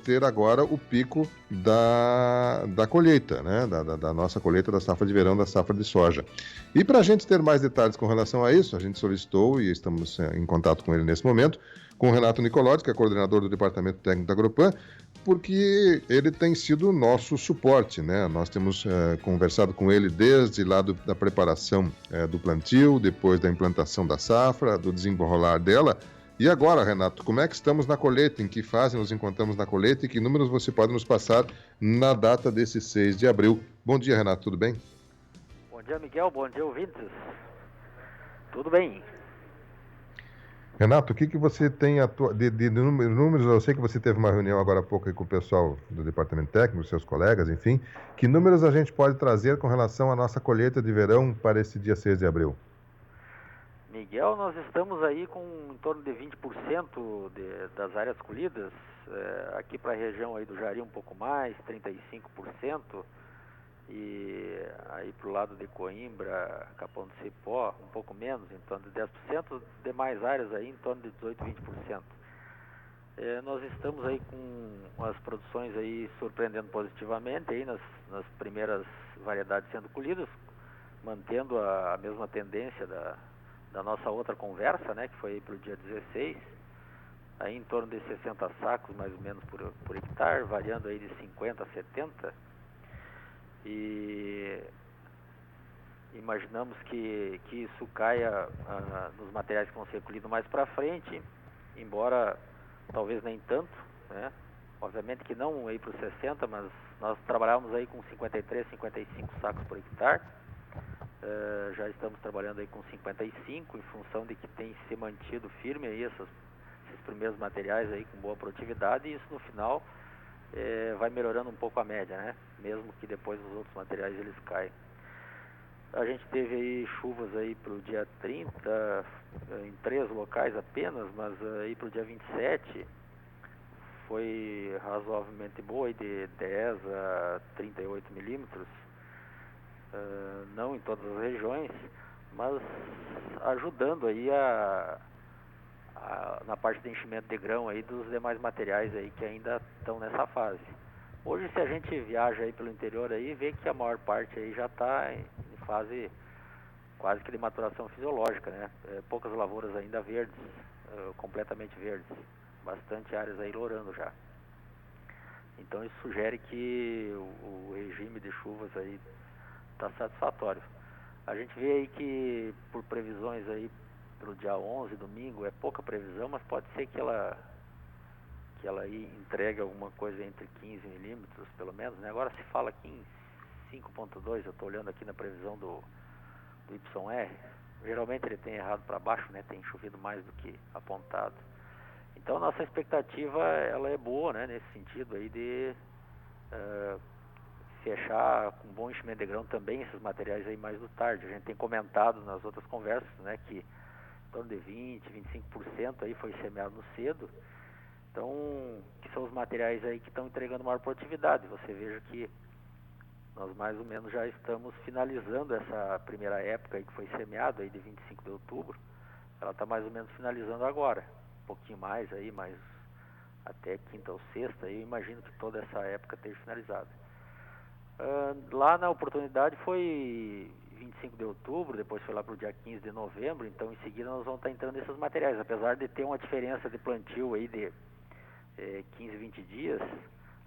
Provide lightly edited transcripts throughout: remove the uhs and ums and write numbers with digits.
ter agora o pico da colheita, né? Da nossa colheita da safra de verão, da safra de soja. E para a gente ter mais detalhes com relação a isso, a gente solicitou e estamos em contato com ele nesse momento, com o Renato Nicolotti, que é coordenador do Departamento Técnico da Agropan, porque ele tem sido o nosso suporte, né? Nós temos conversado com ele desde lá da preparação do plantio, depois da implantação da safra, do desenrolar dela. E agora, Renato, como é que estamos na colheita? Em que fase nos encontramos na colheita e que números você pode nos passar na data desse 6 de abril? Bom dia, Renato, tudo bem? Bom dia, Miguel. Bom dia, ouvintes. Tudo bem? Renato, o que você tem de números? Eu sei que você teve uma reunião agora há pouco aí com o pessoal do departamento técnico, seus colegas, enfim. Que números a gente pode trazer com relação à nossa colheita de verão para esse dia 6 de abril? Miguel, nós estamos aí com em torno de 20% das áreas colhidas. Aqui para a região aí do Jari um pouco mais, 35%. E aí para o lado de Coimbra, Capão do Cipó, um pouco menos, em torno de 10%. Demais áreas aí em torno de 18, 20%. Nós estamos aí com as produções aí surpreendendo positivamente aí nas primeiras variedades sendo colhidas, mantendo a mesma tendência da nossa outra conversa, né, que foi para o dia 16, aí em torno de 60 sacos mais ou menos por hectare, variando aí de 50 a 70, e imaginamos que isso caia nos materiais que vão ser colhidos mais para frente, embora talvez nem tanto, né? Obviamente que não aí para os 60, mas nós trabalhamos aí com 53, 55 sacos por hectare. Já estamos trabalhando aí com 55, em função de que tem se mantido firme aí esses primeiros materiais aí com boa produtividade, e isso no final vai melhorando um pouco a média, né? Mesmo que depois os outros materiais eles caem. A gente teve aí chuvas aí para o dia 30, em 3 locais apenas, mas aí para o dia 27 foi razoavelmente boa, aí de 10 a 38 milímetros, não em todas as regiões, mas ajudando aí na parte de enchimento de grão aí dos demais materiais aí que ainda estão nessa fase. Hoje, se a gente viaja aí pelo interior aí, vê que a maior parte aí já está em fase quase que de maturação fisiológica, né? Poucas lavouras ainda verdes, completamente verdes, bastante áreas aí lourando já. Então isso sugere que o regime de chuvas aí está satisfatório. A gente vê aí que por previsões aí pelo dia 11, domingo, é pouca previsão, mas pode ser que ela aí entregue alguma coisa entre 15 milímetros, pelo menos, né? Agora se fala aqui em 5.2, eu estou olhando aqui na previsão do YR, geralmente ele tem errado para baixo, né? Tem chovido mais do que apontado. Então a nossa expectativa ela é boa, né? Nesse sentido aí de fechar com bom enchimento de grão também esses materiais aí mais do tarde. A gente tem comentado nas outras conversas, né, que em torno de 20, 25% aí foi semeado no cedo. Então, que são os materiais aí que estão entregando maior produtividade. Você veja que nós mais ou menos já estamos finalizando essa primeira época aí que foi semeada aí de 25 de outubro. Ela está mais ou menos finalizando agora. Um pouquinho mais aí, mas até quinta ou sexta, eu imagino que toda essa época esteja finalizada. Lá na oportunidade foi 25 de outubro, depois foi lá para o dia 15 de novembro, então em seguida nós vamos estar entrando nesses materiais. Apesar de ter uma diferença de plantio aí de 15, 20 dias,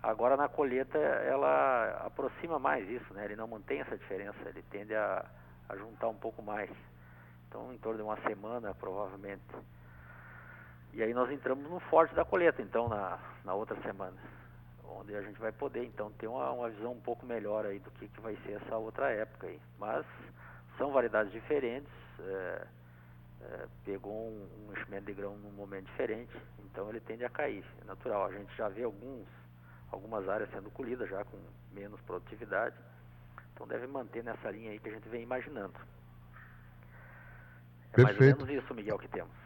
agora na colheita ela aproxima mais isso, né? Ele não mantém essa diferença, ele tende a juntar um pouco mais. Então em torno de uma semana provavelmente. E aí nós entramos no forte da colheita, então na outra semana, onde a gente vai poder então ter uma visão um pouco melhor aí do que vai ser essa outra época aí. Mas são variedades diferentes, pegou um enchimento de grão num momento diferente, então ele tende a cair, é natural. A gente já vê algumas áreas sendo colhidas já com menos produtividade, então deve manter nessa linha aí que a gente vem imaginando. É mais ou Perfeito. menos isso, Miguel, que temos.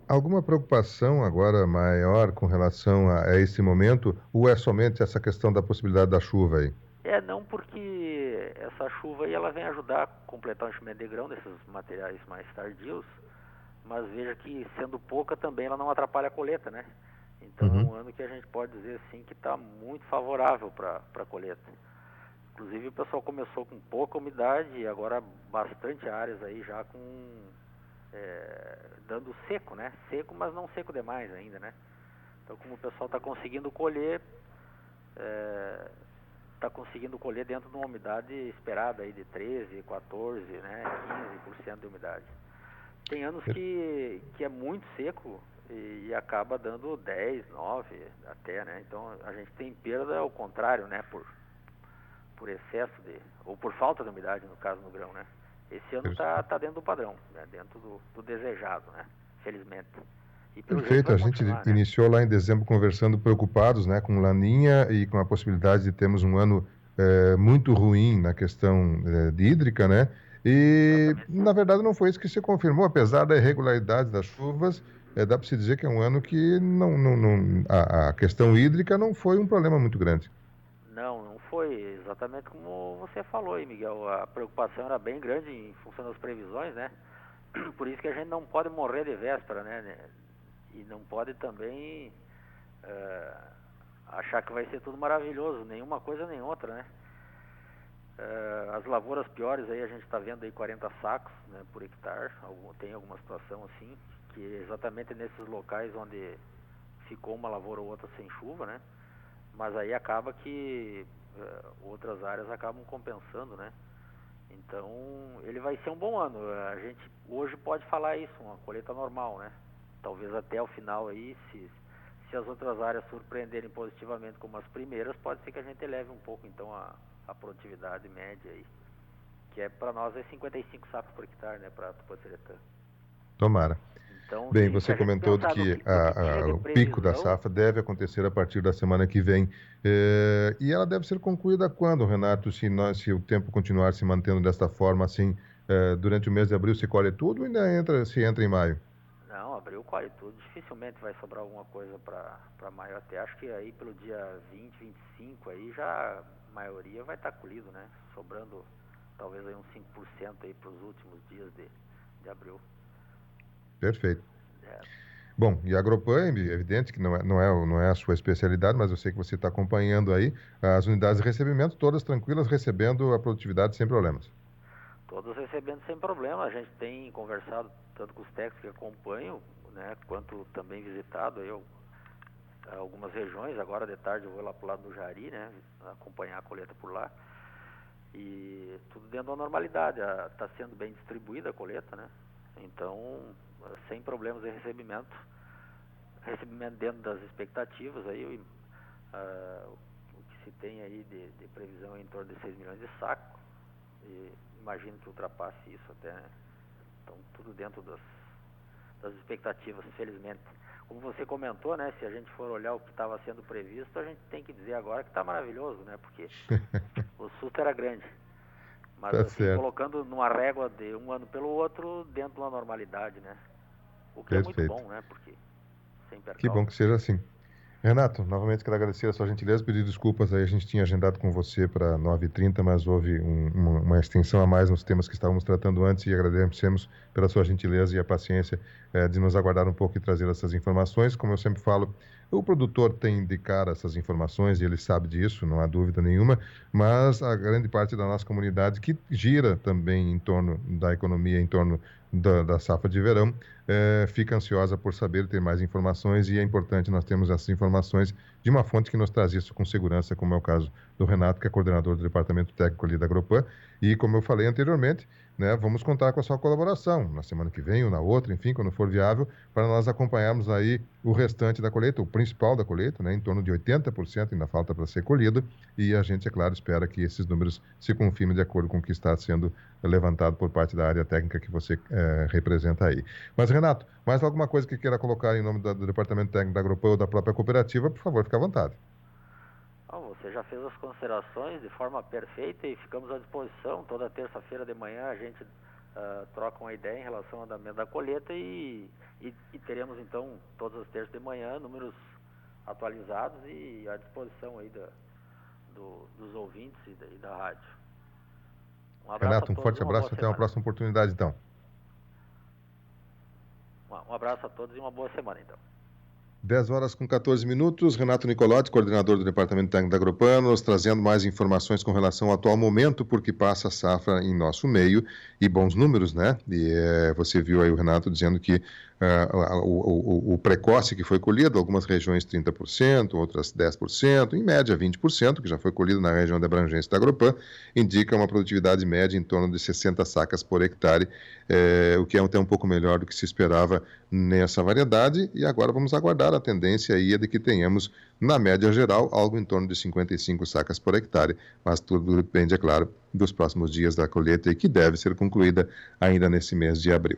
Alguma preocupação agora maior com relação a esse momento, ou é somente essa questão da possibilidade da chuva aí? Não, porque essa chuva aí ela vem ajudar a completar o enchimento de grão desses materiais mais tardios, mas veja que sendo pouca também ela não atrapalha a colheita, né? Então é um ano que a gente pode dizer assim que está muito favorável para a colheita. Inclusive o pessoal começou com pouca umidade e agora bastante áreas aí já com dando seco, né? Seco, mas não seco demais ainda, né? Então como o pessoal está conseguindo colher, dentro de uma umidade esperada aí de 13, 14, né? 15% de umidade. Tem anos que é muito seco e acaba dando 10, 9 até, né? Então a gente tem perda ao contrário, né? Por excesso ou por falta de umidade, no caso no grão, né? Esse ano tá dentro do padrão, né? Dentro do desejado, né? Felizmente. E pelo jeito Perfeito, vai a gente continuar, né? iniciou lá em dezembro conversando preocupados, né, com Laninha e com a possibilidade de termos um ano muito ruim na questão de hídrica, né? E Exatamente. na verdade não foi isso que se confirmou, apesar da irregularidade das chuvas, dá para se dizer que é um ano que a questão hídrica não foi um problema muito grande. Não foi exatamente como você falou aí, Miguel. A preocupação era bem grande em função das previsões, né? Por isso que a gente não pode morrer de véspera, né? E não pode também achar que vai ser tudo maravilhoso, nenhuma coisa nem outra, né? As lavouras piores aí a gente está vendo aí 40 sacos, né, por hectare, tem alguma situação assim, que é exatamente nesses locais onde ficou uma lavoura ou outra sem chuva, né? Mas aí acaba que outras áreas acabam compensando, né? Então ele vai ser um bom ano. A gente hoje pode falar isso, uma colheita normal, né? Talvez até o final aí, se as outras áreas surpreenderem positivamente como as primeiras, pode ser que a gente eleve um pouco então a produtividade média aí, que para nós é 55 sacos por hectare, né, para Tupanciretã. Tomara. Então, Bem, se você a gente comentou de pensar que no que tinha de o pico da previsão, safra deve acontecer a partir da semana que vem. E ela deve ser concluída quando, Renato? Se o tempo continuar se mantendo desta forma, assim, durante o mês de abril se colhe tudo ou ainda se entra em maio? não, abril colhe tudo, dificilmente vai sobrar alguma coisa para maio até. Acho que aí pelo dia 20, 25 aí já a maioria vai estar colhido, né? Sobrando talvez aí uns 5% aí para os últimos dias de abril. Perfeito. É, Bom, e a Agropan, é evidente que não é a sua especialidade, mas eu sei que você está acompanhando aí as unidades de recebimento, todas tranquilas, recebendo a produtividade sem problemas. todos recebendo sem problema. A gente tem conversado tanto com os técnicos que acompanham, né, quanto também visitado aí algumas regiões. Agora de tarde eu vou lá para o lado do Jari, né, acompanhar a colheita por lá. E tudo dentro da normalidade. Está sendo bem distribuída a colheita, né? Então, sem problemas de recebimento. Recebimento dentro das expectativas. Aí, o que se tem aí de previsão é em torno de 6 milhões de sacos. E imagino que ultrapasse isso até, né? Então, tudo dentro das expectativas, felizmente. Como você comentou, né? Se a gente for olhar o que estava sendo previsto, a gente tem que dizer agora que está maravilhoso, né? Porque o susto era grande. Mas Tá assim, certo. colocando numa régua de um ano pelo outro, dentro de uma normalidade, né? O que é muito Perfeito. bom, né? Porque sem Que bom percalço. que seja assim. Renato, novamente quero agradecer a sua gentileza, pedir desculpas aí, a gente tinha agendado com você para 9h30, mas houve uma extensão a mais nos temas que estávamos tratando antes e agradecemos pela sua gentileza e a paciência de nos aguardar um pouco e trazer essas informações. Como eu sempre falo, o produtor tem de cara essas informações e ele sabe disso, não há dúvida nenhuma, mas a grande parte da nossa comunidade que gira também em torno da economia, em torno da safra de verão, fica ansiosa por saber ter mais informações e é importante nós termos essas informações de uma fonte que nos traz isso com segurança, como é o caso do Renato, que é coordenador do departamento técnico ali da Agropan. E como eu falei anteriormente, né, vamos contar com a sua colaboração na semana que vem ou na outra, enfim, quando for viável, para nós acompanharmos aí o restante da colheita, o principal da colheita, né, em torno de 80% ainda falta para ser colhido, e a gente, é claro, espera que esses números se confirmem de acordo com o que está sendo levantado por parte da área técnica que você representa aí. Mas, Renato, mais alguma coisa que queira colocar em nome do Departamento Técnico da Agropan ou da própria cooperativa, por favor, fique à vontade. Você já fez as considerações de forma perfeita e ficamos à disposição. Toda terça-feira de manhã a gente troca uma ideia em relação ao andamento da colheita e teremos então todas as terças de manhã números atualizados e à disposição aí dos ouvintes e da rádio. Um abraço a Renato, um todos e forte uma boa abraço, até uma semana. próxima oportunidade, então. Um abraço a todos e uma boa semana, então. 10 horas com 14 minutos. Renato Nicolotti, coordenador do Departamento Técnico da Agropanos, trazendo mais informações com relação ao atual momento, porque passa a safra em nosso meio e bons números, né? E você viu aí o Renato dizendo que o precoce que foi colhido, algumas regiões 30%, outras 10%, em média 20%, que já foi colhido na região de abrangência da Agropan, indica uma produtividade média em torno de 60 sacas por hectare, o que é até um pouco melhor do que se esperava nessa variedade, e agora vamos aguardar. A tendência aí é de que tenhamos, na média geral, algo em torno de 55 sacas por hectare, mas tudo depende, é claro, dos próximos dias da colheita e que deve ser concluída ainda nesse mês de abril.